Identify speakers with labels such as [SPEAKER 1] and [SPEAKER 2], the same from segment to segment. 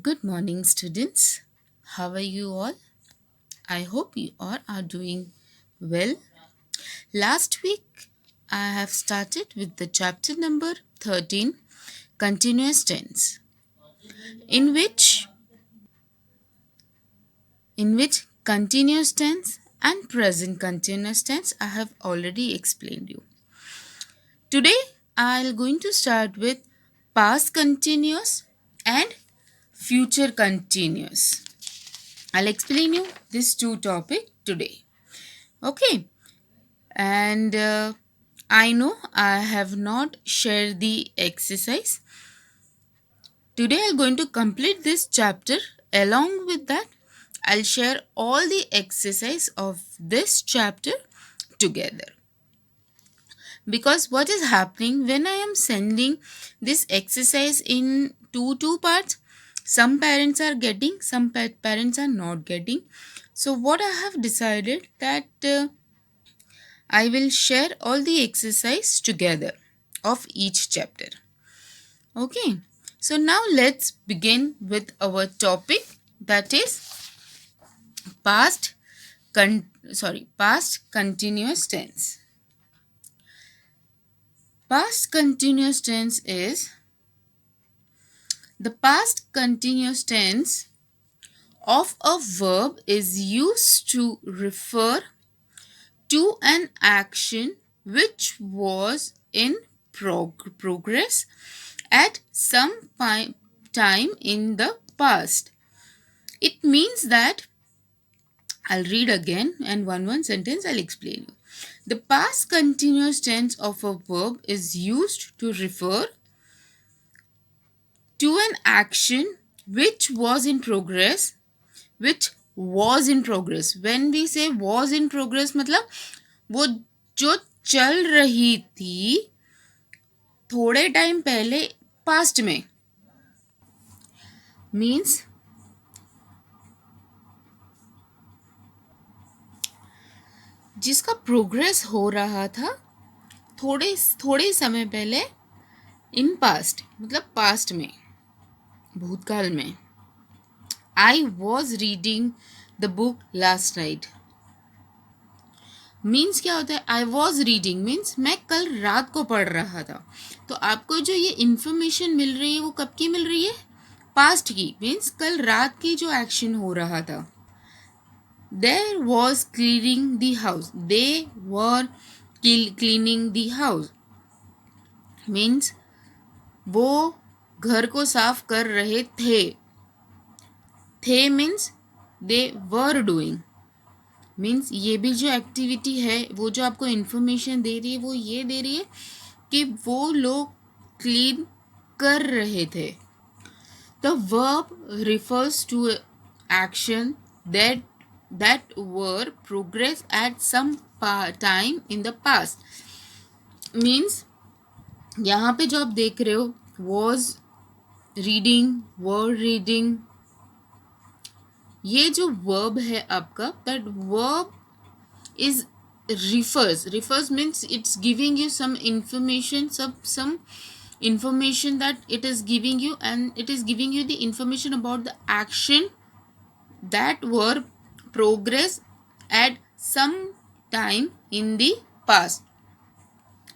[SPEAKER 1] Good morning, students. How are you all? I hope you all are doing well. Last week, I have started with the chapter number 13, Continuous Tense, in which continuous tense and present continuous tense I have already explained you. Today, I'll going to start with past continuous and future continuous. I'll explain you these two topics today. Okay, and I know I have not shared the exercise. Today I'm going to complete this chapter. Along with that, I'll share all the exercise of this chapter together. Because what is happening when I am sending this exercise in two parts, some parents are getting, some parents are not getting. So what I have decided that I will share all the exercise together of each chapter. Okay, so now let's begin with our topic, that is past continuous tense. Past continuous tense is the past continuous tense of a verb is used to refer to an action which was in progress at some time in the past. It means that, I'll read again and one sentence I'll explain you. The past continuous tense of a verb is used to refer to an action which was in progress. When we say was in progress, मतलब वो जो चल रही थी थोड़े time पहले past में, means जिसका प्रोग्रेस हो रहा था थोड़े समय पहले इन पास्ट, मतलब पास्ट में, भूतकाल में. I was reading the book last night. Means क्या होता है? आई वॉज रीडिंग मीन्स मैं कल रात को पढ़ रहा था. तो आपको जो ये इंफॉर्मेशन मिल रही है वो कब की मिल रही है? पास्ट की. मीन्स कल रात की जो एक्शन हो रहा था. There was cleaning the house. They were cleaning the house. Means वो घर को साफ कर रहे थे. थे means they were doing. Means ये भी जो एक्टिविटी है वो जो आपको इन्फॉर्मेशन दे रही है वो ये दे रही है कि वो लोग क्लीन कर रहे थे. The verb refers to action that were progress at some time in the past. Means यहाँ पे जो आप देख रहे हो was reading, were reading, ये जो verb है आपका, that verb is refers means it's giving you some information, some information that it is giving you, and it is giving you the information about the action that were progress at some time in the past.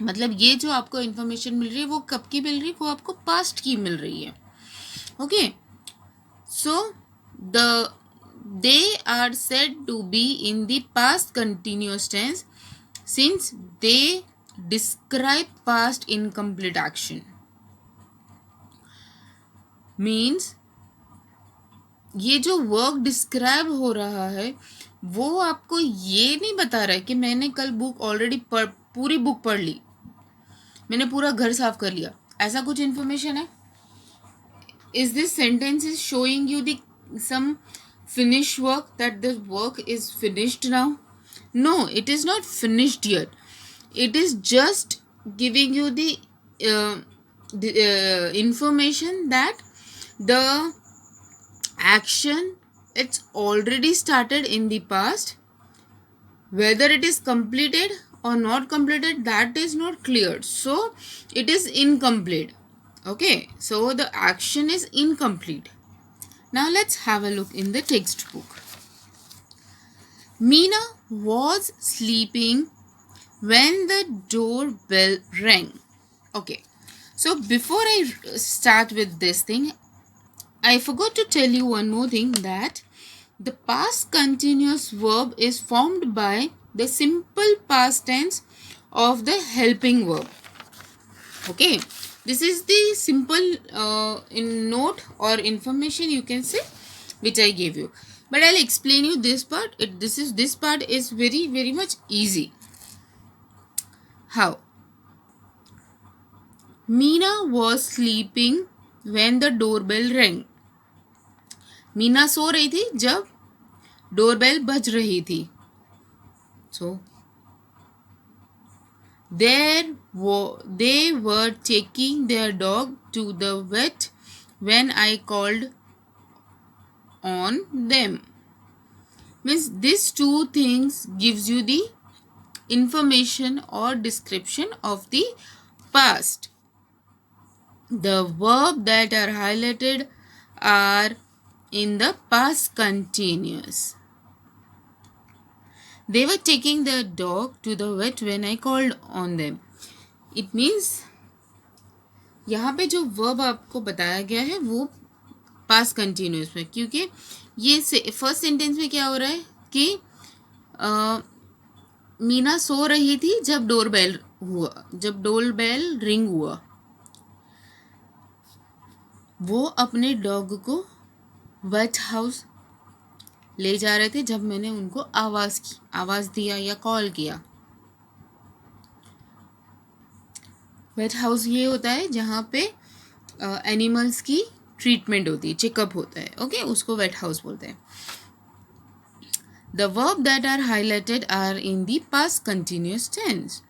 [SPEAKER 1] मतलब ये जो आपको information मिल रही है वो कब की मिल रही है? वो आपको पास्ट की मिल रही है. Okay, so they are said to be in the past continuous tense since they describe past incomplete action. Means ये जो वर्क डिस्क्राइब हो रहा है वो आपको ये नहीं बता रहा है कि मैंने कल बुक ऑलरेडी पूरी बुक पढ़ ली, मैंने पूरा घर साफ कर लिया. ऐसा कुछ इन्फॉर्मेशन है? Is this sentence is showing you the some finished work, that the work is finished now? No, it is not finished yet. It is just giving you the information that the action it's already started in the past. Whether it is completed or not completed, that is not clear, so it is incomplete. Okay, so the action is incomplete. Now let's have a look in the textbook. Meena was sleeping when the doorbell rang. Okay, so before I start with this thing, I forgot to tell you one more thing, that the past continuous verb is formed by the simple past tense of the helping verb. Okay, this is the simple in note or information you can say which I gave you, but I'll explain you this part. This part is very much easy. How? Meena was sleeping when the doorbell rang. Meena सो रही थी जब doorbell बज रही थी. So they were taking their dog to the vet when I called on them. Means these two things gives you the information or description of the past. The verb that are highlighted are in the past continuous. They were taking their dog to the vet when I called on them. It means यहाँ पे जो verb आपको बताया गया है वो past continuous में, क्योंकि ये फर्स्ट सेंटेंस में क्या हो रहा है कि मीना सो रही थी जब डोरबेल रिंग हुआ. वो अपने डॉग को वेट हाउस ले जा रहे थे जब मैंने उनको आवाज़ दिया या कॉल किया. वेट हाउस ये होता है जहाँ पे एनिमल्स की ट्रीटमेंट होती है, चेकअप होता है. ओके, उसको वेट हाउस बोलते हैं. The verb that are highlighted are in the past continuous tense.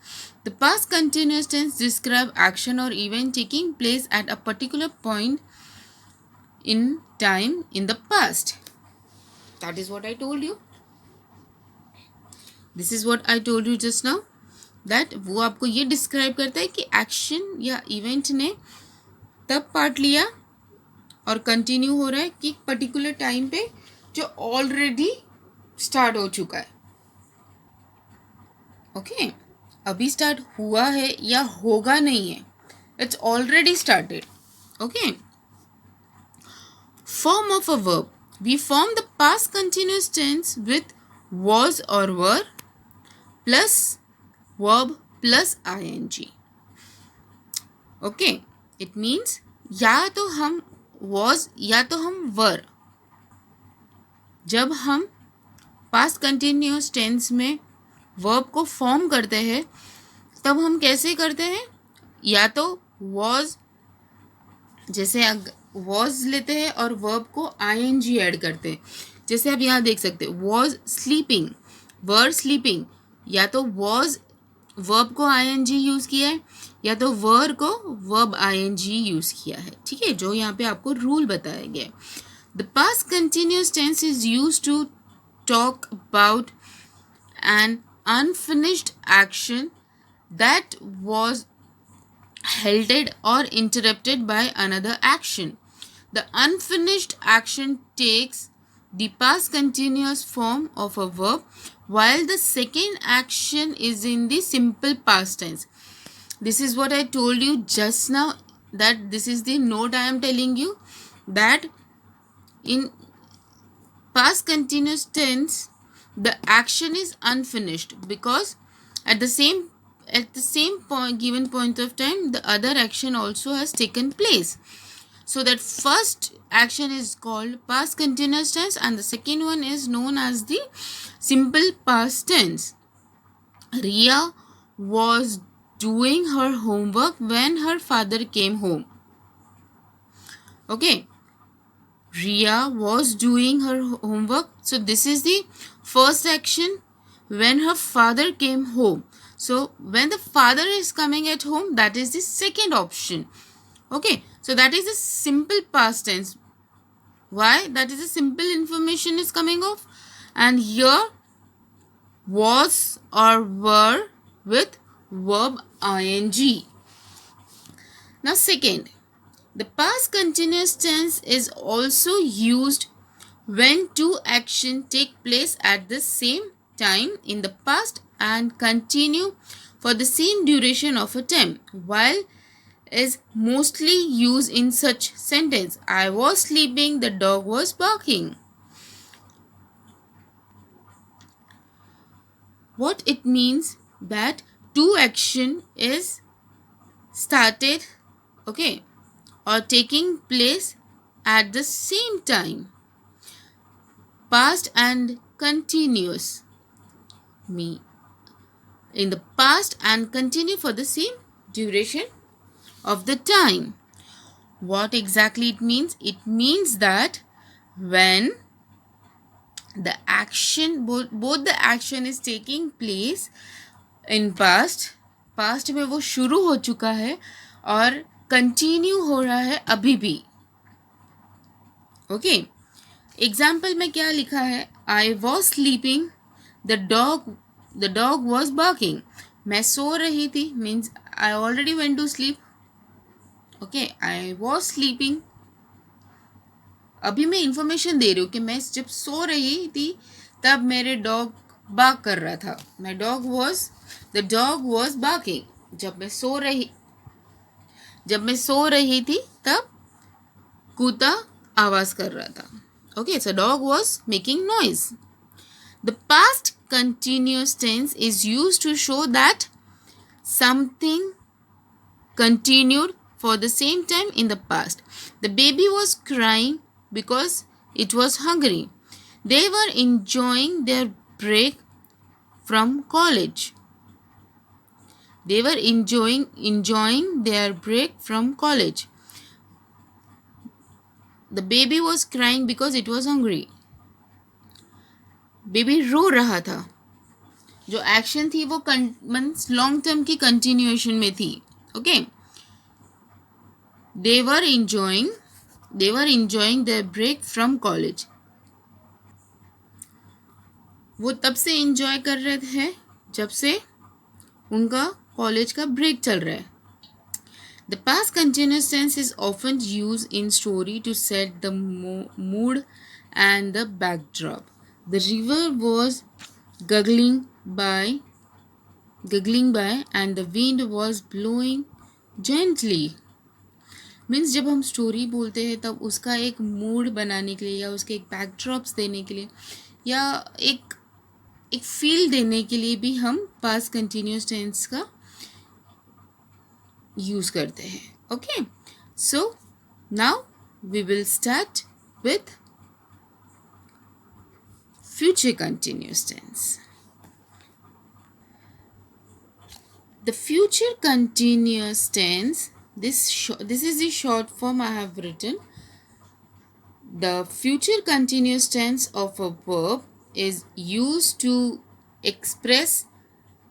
[SPEAKER 1] The past continuous tense describe action or event taking place at a particular point in time in the past. That is what I told you. This is what I told you just now. That वो आपको ये describe करता है कि action या event ने तब part लिया और कंटिन्यू हो रहा है कि पर्टिकुलर टाइम पे जो ऑलरेडी स्टार्ट हो चुका है. ओके, अभी स्टार्ट हुआ है या होगा नहीं है, it's already started. Okay, form of a verb. We form the past continuous tense with was or were plus verb plus ing. Okay, it means या तो हम was या तो हम were. जब हम past continuous tense में verb को फॉर्म करते हैं तब हम कैसे करते हैं, या तो was, जैसे वॉज लेते हैं और वर्ब को ing ऐड करते हैं. जैसे आप यहाँ देख सकते हैं, वॉज स्लीपिंग, वर स्लीपिंग. या तो वॉज वर्ब को ing यूज़ किया है या तो वर को वर्ब ing यूज़ किया है. ठीक है, जो यहाँ पे आपको रूल बताया गया है. The past continuous tense is use to talk about an unfinished action that was halted or interrupted by another action. The unfinished action takes the past continuous form of a verb, while the second action is in the simple past tense. This is what I told you just now, that this is the note I am telling you, that in past continuous tense the action is unfinished because at the same given point of time the other action also has taken place. So that first action is called past continuous tense and the second one is known as the simple past tense. Riya was doing her homework when her father came home. Okay, Riya was doing her homework. So this is the first action when her father came home. So when the father is coming at home, that is the second option. Okay, so that is a simple past tense. Why? That is a simple information is coming off. And here was or were with verb ing. Now second, The past continuous tense is also used when two actions take place at the same time in the past and continue for the same duration of a time. While is mostly used in such sentence. I was sleeping, the dog was barking. What it means that two action is started, okay, or taking place at the same time. Past and continuous me in the past and continue for the same duration of the time. What exactly it means? It means that when the action both the action is taking place in past में वो शुरू हो चुका है और continue हो रहा है अभी भी. ओके, एग्जाम्पल में क्या लिखा है? I was sleeping, the dog was barking. मैं सो रही थी means I already went to sleep. Okay, I was sleeping. अभी मैं इंफॉर्मेशन दे रही हूँ कि मैं जब सो रही थी तब मेरे डॉग बार्क कर रहा था. The dog was barking. जब मैं सो रही थी तब कुत्ता आवाज कर रहा था. Okay, so dog was making noise. The past continuous tense is used to show that something continued for the same time in the past. The baby was crying because it was hungry. They were enjoying their break from college. They were enjoying their break from college. The baby was crying because it was hungry. Baby रो रहा था. जो action थी वो long term की continuation में थी. Okay, they were enjoying their break from college. वो तब से एंजॉय कर रहे थे जब से उनका कॉलेज का ब्रेक चल रहा है. The past continuous tense is often used in story to set the mood and the backdrop. The river was gurgling by and the wind was blowing gently. Means जब हम स्टोरी बोलते हैं तब उसका एक मूड बनाने के लिए या उसके एक बैकड्रॉप्स देने के लिए या एक फील देने के लिए भी हम पास्ट कंटिन्यूस टेंस का यूज़ करते हैं. Okay, so now we will start with future continuous tense. The future continuous tense, this is the short form I have written. The future continuous tense of a verb is used to express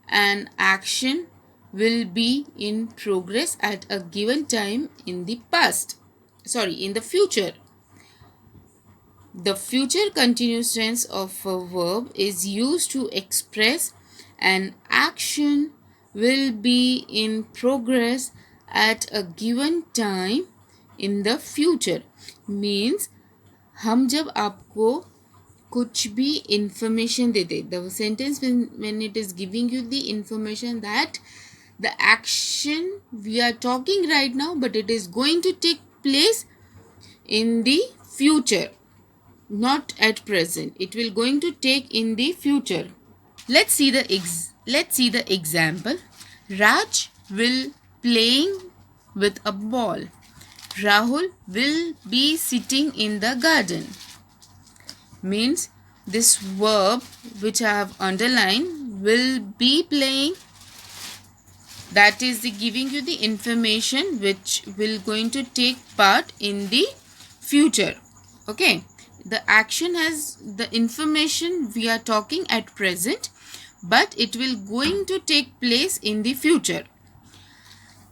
[SPEAKER 1] an action will be in progress at a given time in the future. The future continuous tense of a verb is used to express an action will be in progress at a given time in the future. Means हम जब आपको कुछ भी information देते, the sentence when it is giving you the information that the action we are talking right now but it is going to take place in the future, not at present. It will going to take in the future. Let's see the example. Raj will playing with a ball. Rahul will be sitting in the garden. Means this verb which I have underlined will be playing, that is the giving you the information which will going to take part in the future. Okay, the action has the information we are talking at present but it will going to take place in the future.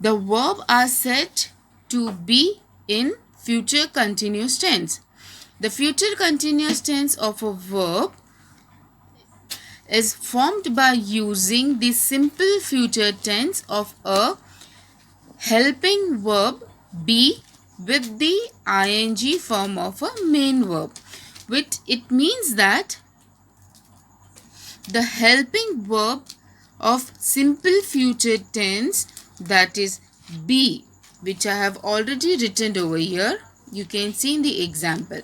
[SPEAKER 1] The verb are said to be in future continuous tense. The future continuous tense of a verb is formed by using the simple future tense of a helping verb be with the ing form of a main verb, which it means that the helping verb of simple future tense, that is be, which I have already written over here. You can see in the example.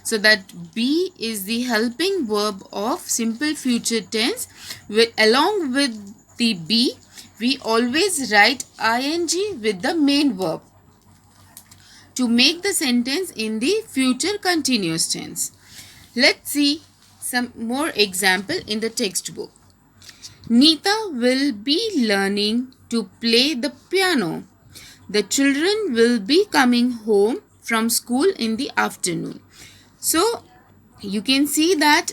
[SPEAKER 1] So that be is the helping verb of simple future tense. Along with the be, we always write ing with the main verb to make the sentence in the future continuous tense. Let's see some more example in the textbook. Neeta will be learning to play the piano. The children will be coming home from school in the afternoon. So you can see that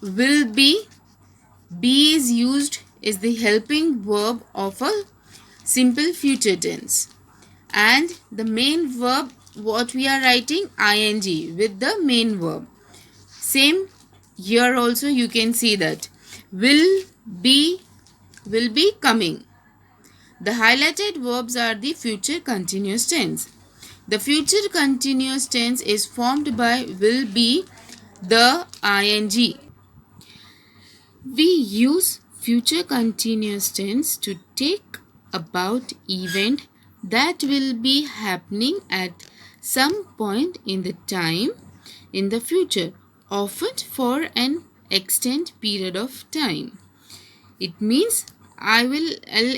[SPEAKER 1] will be is used is the helping verb of a simple future tense, and the main verb what we are writing ing with the main verb. Same here also you can see that will be coming. The highlighted verbs are the future continuous tense. The future continuous tense is formed by will be the ing. We use future continuous tense to take about event that will be happening at some point in the time in the future, often for an extended period of time. It means I'll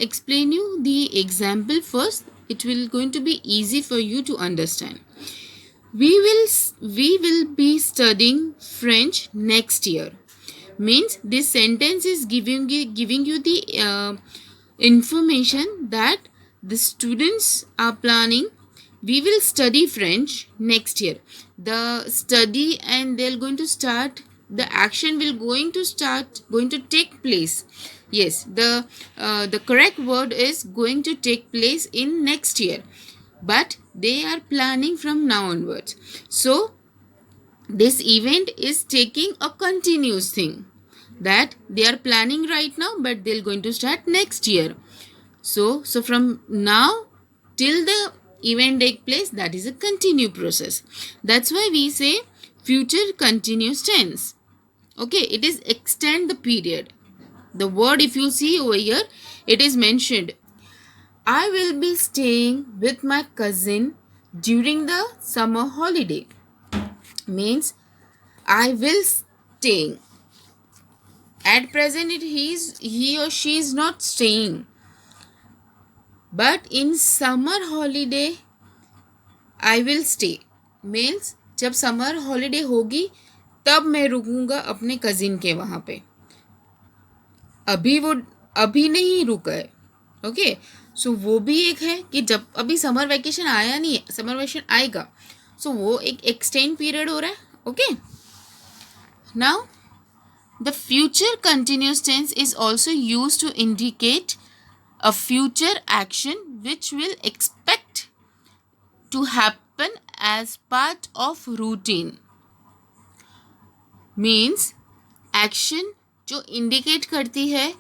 [SPEAKER 1] explain you the example first. It will going to be easy for you to understand. We will be studying French next year. Means this sentence is giving you the information that the students are planning. We will study French next year. The study and they're going to start. The action will going to take place. Yes, the correct word is going to take place in next year, but they are planning from now onwards. So this event is taking a continuous thing that they are planning right now, but they're going to start next year. So from now till the event take place, that is a continue process. That's why we say future continuous tense. Okay, it is extend the period. The word, if you see over here, it is mentioned, I will be staying with my cousin during the summer holiday. Means I will staying. At present he or she is not staying. But in summer holiday I will stay. Means जब summer holiday होगी तब मैं रुकूंगा अपने cousin के वहाँ पे. अभी नहीं रुका है. ओके, सो वो भी एक है कि जब अभी समर वैकेशन आया नहीं है, समर वैकेशन आएगा, सो वो एक एक्सटेंड पीरियड हो रहा है. Okay, now the future continuous tense is also used to indicate a future action which will expect to happen as part of routine. Means action जो indicate करती है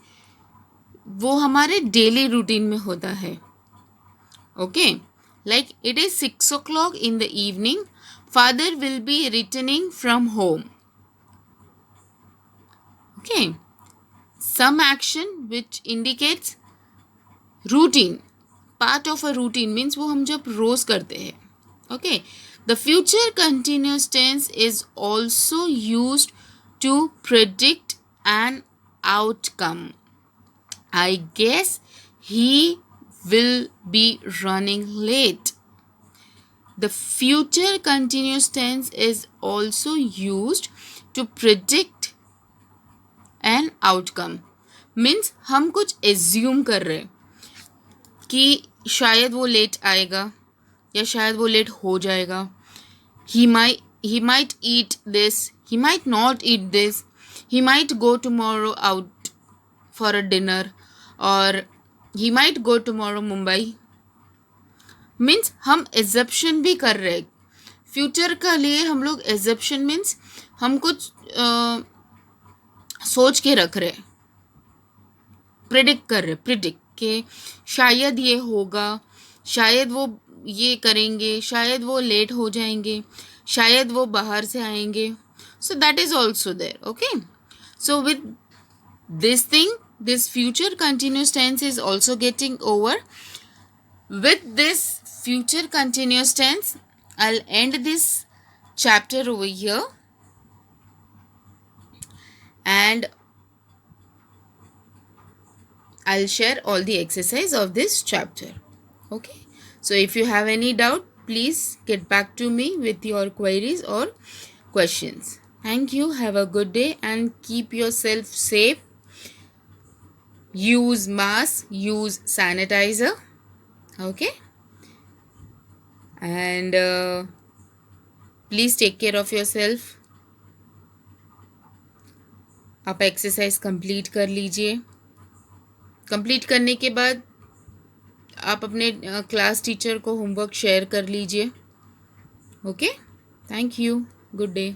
[SPEAKER 1] वो हमारे डेली रूटीन में होता है. Okay, like it is 6 o'clock in the evening. Father will be returning from home. Okay, some action which indicates routine, part of a routine means वो हम जब रोज करते हैं. Okay, the future continuous tense is also used to predict an outcome. I guess he will be running late. The future continuous tense is also used to predict an outcome. Means हम कुछ assume कर रहे कि शायद वो late आएगा या शायद वो लेट हो जाएगा. He might eat this, he might not eat this, he might go tomorrow out for a dinner, or he might go tomorrow Mumbai. Means हम assumption भी कर रहे. फ्यूचर का लिए हम लोग assumption means हम कुछ सोच के रख रहे, प्रिडिक्ट कर रहे, प्रिडिक्ट के शायद ये होगा शायद वो ये करेंगे, शायद वो लेट हो जाएंगे, शायद वो बाहर से आएंगे. So that is also there. Okay, so with this thing, this future continuous tense is also getting over. With this future continuous tense, I'll end this chapter over here, and I'll share all the exercise of this chapter. Okay, so if you have any doubt, please get back to me with your queries or questions. Thank you. Have a good day and keep yourself safe. Use mask, use sanitizer. Okay, and please take care of yourself. आप exercise complete कर लीजिए. Complete करने के बाद आप अपने class teacher को homework share कर लीजिए. Okay, thank you. Good day.